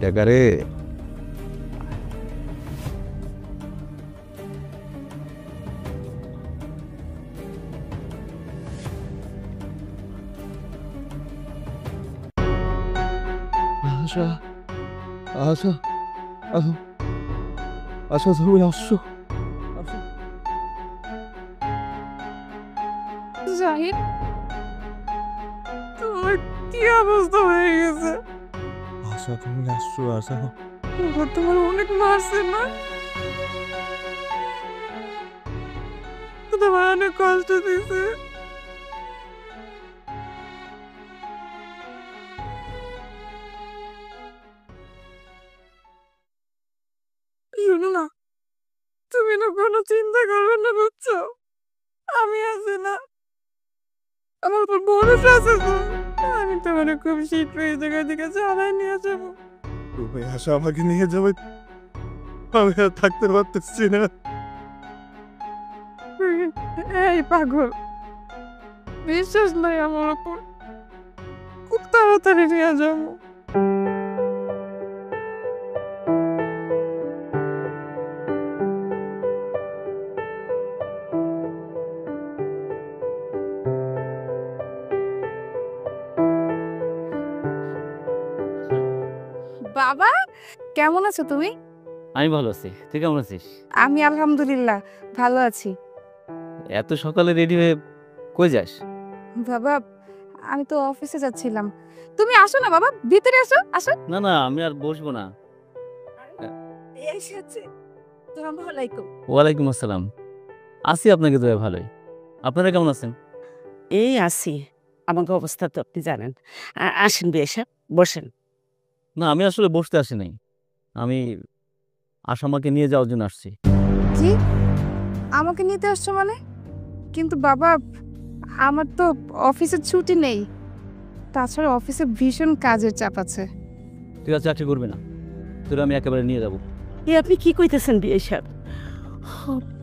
টাকা রে। আশা আশা আশা আশা তুমি আসছো? জাহিদ, তোমার কি অবস্থা হয়ে গেছে? আশা তুমি আসছো? আশা বাবা তোমার অনেক মারছে না? তোমার অনেক কষ্ট দিছে। শুনো না, তুমি না কোনো চিন্তা করবে না, বুঝছো? আমি আছি না, আমার উপর ভরসা আছে তো। আমি তোমার খুব শীঘ্রই এই জায়গা থেকে চালাই নিয়ে যাবো। তুমি আশা আমাকে নিয়ে যাবে, আমি আর থাকতে পারতেছি না। এই পাগল, বিশ্বাস নাই আমার উপর? খুব তাড়াতাড়ি নিয়ে যাবো। বাবা, কেমন আছো তুমি? আমি ভালো আছি, তুই কেমন আছিস? আমি আলহামদুলিল্লাহ ভালো আছি। এত সকালে রেডি হয়ে কই যাস? বাবা, আমি তো অফিসে যাচ্ছিলাম। তুমি আসো না বাবা, ভিতরে আসো, আসো। না না, আমি আর বসবো না। এসেছে। আসসালামু আলাইকুম। ওয়ালাইকুম আসসালাম। আছি আপনাকে তো ভালোই। আপনারা কেমন আছেন? এই আছি। আমাকে অবস্থা তো আপনি জানেন। আসেন বিয়ে সাহেব, বসেন। না, আমি আসলে বসতে আসি নাই। আমি আসামাকে নিয়ে যাওয়ার জন্য আসছি। কি? আমাকে নিতে আসছো মানে? কিন্তু বাবা, আমার তো অফিসে ছুটি নেই। তাছাড়া অফিসে ভীষণ কাজের চাপ আছে। তুই আর চাকরি করবি না, তোর আমি একেবারে নিয়ে যাব। এ আপনি কি কইতেছেন বিয়ে সাহেব?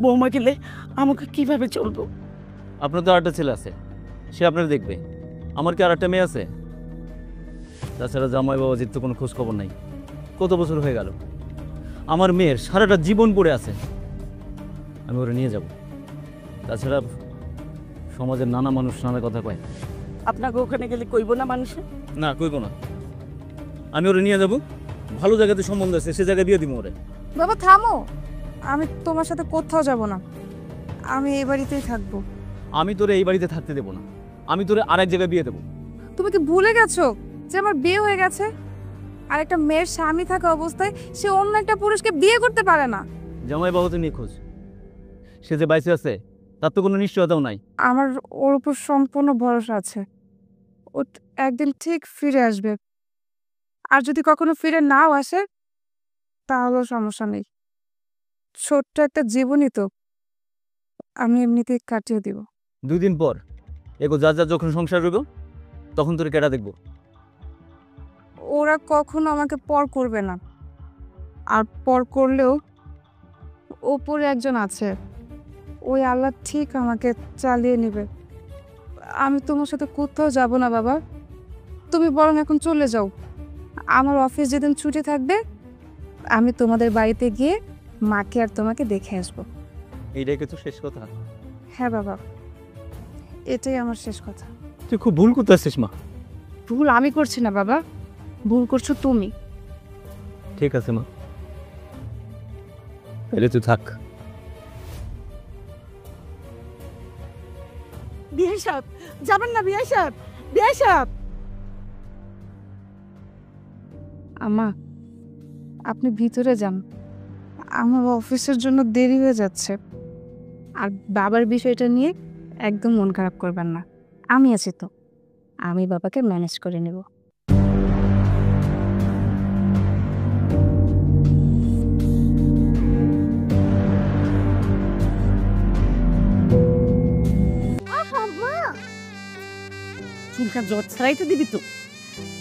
বৌমা গেলে আমাকে কিভাবে চলবো? আপনার তো আরেকটা ছেলে আছে, সে আপনার দেখবে। আমার কি আর একটা মেয়ে আছে? তাছাড়া জামাই বাবাজির তো কোনো খোঁজ খবর নাই। কত বছর হয়ে গেল, আমার মেয়ের সারাটা জীবন পড়ে আছে। আমি ওরা নিয়ে যাব। তাছাড়া সমাজের নানা মানুষ নানা কথা কয়। আপনাকে ওখানে গেলে কইব না মানুষে? না, কইব না। আমি ওরে নিয়ে যাব, ভালো জায়গাতে সম্বন্ধ আছে, সে জায়গায় বিয়ে দিব ওরে। বাবা থামো, আমি তোমার সাথে কোথাও যাব না। আমি এই বাড়িতেই থাকবো। আমি তোরে এই বাড়িতে থাকতে দেবো না, আমি তোরে আরেক জায়গায় বিয়ে দেবো। তুমি কি ভুলে গেছো যে আমার বিয়ে হয়ে গেছে? আর একটা মেয়ের স্বামী থাকা অবস্থায় সে অন্য একটা পুরুষকে বিয়ে করতে পারে না। জামাই বাবা তো নিখোঁজ, সে যে বাইসে আছে তার তো কোনো নিশ্চয়তাও নাই। আমার ওর উপর সম্পূর্ণ ভরসা আছে। ও একদিন ঠিক ফিরে আসবে। আর যদি কখনো ফিরে নাও আসে, তাহলেও সমস্যা নেই। ছোট্ট একটা জীবনই তো, আমি এমনিতেই কাটিয়ে দিব। 2 দিন পর এগো যা যা যখন সংসার রইব, তখন তোরে কেটা দেখবো। ওরা কখনো আমাকে পর করবে না। আর পর করলেও ওপরে একজন আছে, ওই আল্লাহ ঠিক আমাকে চালিয়ে নেবে। আমি তোমার সাথে কোথাও যাব না বাবা। তুমি বরং এখন চলে যাও। আমার অফিস যেদিন ছুটি থাকবে, আমি তোমাদের বাড়িতে গিয়ে মাকে আর তোমাকে দেখে আসবো। এইটাই তো শেষ কথা? হ্যাঁ বাবা, এটাই আমার শেষ কথা। তুই খুব ভুল করতেছিস মা। ভুল আমি করছি না বাবা, ভুল করছো তুমি। ঠিক আছে মা, তাহলে তুই থাক। বিয়ে সাহেব, যাবেন না বিয়ে সাহেব, বিয়ে সাহেব। আমা, আপনি ভিতরে যান, আমার অফিসের জন্য দেরি হয়ে যাচ্ছে। আর বাবার বিষয়টা নিয়ে একদম মন খারাপ করবেন না, আমি আছি তো, আমি বাবাকে ম্যানেজ করে নেব। চুলটা জট ছাড়াইতে দিবি তো?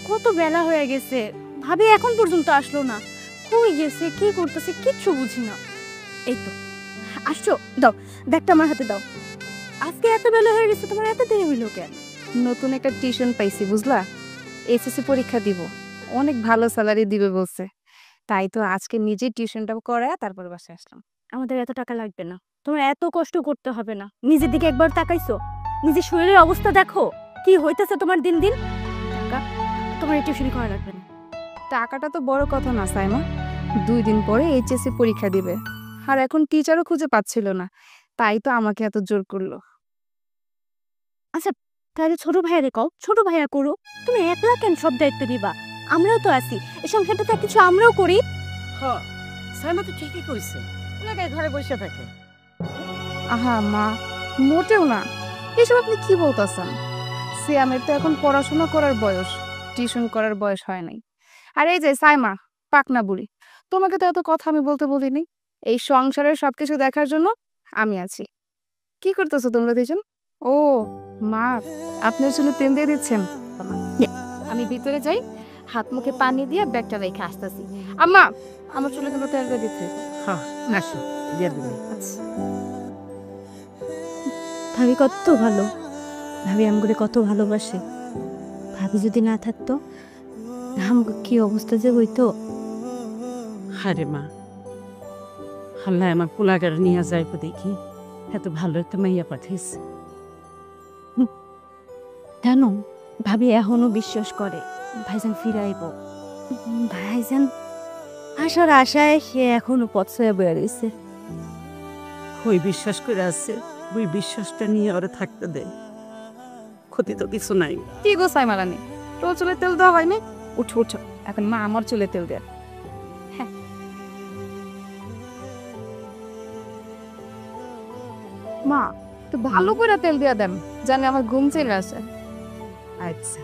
কত বেলা হয়ে গেছে, ভাবি এখন পর্যন্ত আসলো না। কই গেছে, কি করতেছে কিচ্ছু বুঝি না। এই তো আসছো, দাও ব্যাগটা আমার হাতে দাও। আজকে এত বেলা হয়ে গেছে, তোমার এত দেরি হইলো কেন? নতুন একটা টিউশন পাইছি বুঝলা, এসএসসি পরীক্ষা দিব, অনেক ভালো স্যালারি দিবে বলছে, তাই তো আজকে নিজে টিউশনটা করায় তারপরে বাসায় আসলাম। আমাদের এত টাকা লাগবে না, তোমার এত কষ্ট করতে হবে না। নিজের দিকে একবার তাকাইছো? নিজের শরীরের অবস্থা দেখো কি হইতেছে তোমার দিন দিন। টাকা তোমার টিউশন করা লাগবে না। টাকাটা তো বড় কথা না সাইমা, 2 দিন পরে এইচএসসি পরীক্ষা দিবে, আর এখন টিচারও খুঁজে পাচ্ছিল না, তাই তো আমাকে এত জোর করলো। আচ্ছা তাহলে ছোট ভাইয়ারে কও, ছোট ভাইয়া করো। তুমি একলা কেন সব দায়িত্ব দিবা? আমরাও তো আছি, এই সংসারটা কিছু আমরাও করি। হ্যাঁ সাইমা তো ঠিকই কইছে, ওনাকে ঘরে বসে থাকে। আহা মা, মোটেও না, এসব আপনি কি বলতেছেন? সিয়ামের তো এখন পড়াশোনা করার বয়স, টিউশন করার বয়স হয় নাই। আর এই যে সাইমা, পাকনা বুড়ি, তোমাকে তো এত কথা আমি বলতে বলিনি। এই সংসারের সবকিছু দেখার জন্য আমি আছি। কি করতেছো তোমরা দুজন? ও মা, আপনার চুলে তেল দিয়ে দিচ্ছেন? আমি ভিতরে যাই, হাত মুখে পানি দিয়ে ব্যাগটা রেখে আসতেছি। আম্মা, আমার চুলে কিন্তু তেল দিয়ে দিতে। হ্যাঁ নাসো দিয়ে দিবি। আচ্ছা। ভাবি কত ভালো, ভাবি আমগুলো কত ভালোবাসে। ভাবি যদি না থাকতো আমগো কি অবস্থা যে হইতো। আরে মা, আল্লাহ আমার পোলাগার নিয়ে যাইব দেখি, এত ভালো একটা মাইয়া পাঠিয়েছে। জানো ভাবি এখনো বিশ্বাস করে ভাইজান ফিরে আইব। ভাইজান আসার আশায় সে এখনো পথ ছুঁয়ে বয়ে রয়েছে। ওই বিশ্বাস করে আছে, ওই বিশ্বাসটা নিয়ে ওরা থাকতে দে, ক্ষতি তো কিছু নাই। কি গো সাইমা রানী, তোর চুলে তেল দেওয়া হয়নি? উঠো উঠো, এখন মা আমার চুলে তেল দেয়। হ্যাঁ মা, তো ভালো করে তেল দিয়া দেন, জানে আমার ঘুম চলে আসে। আচ্ছা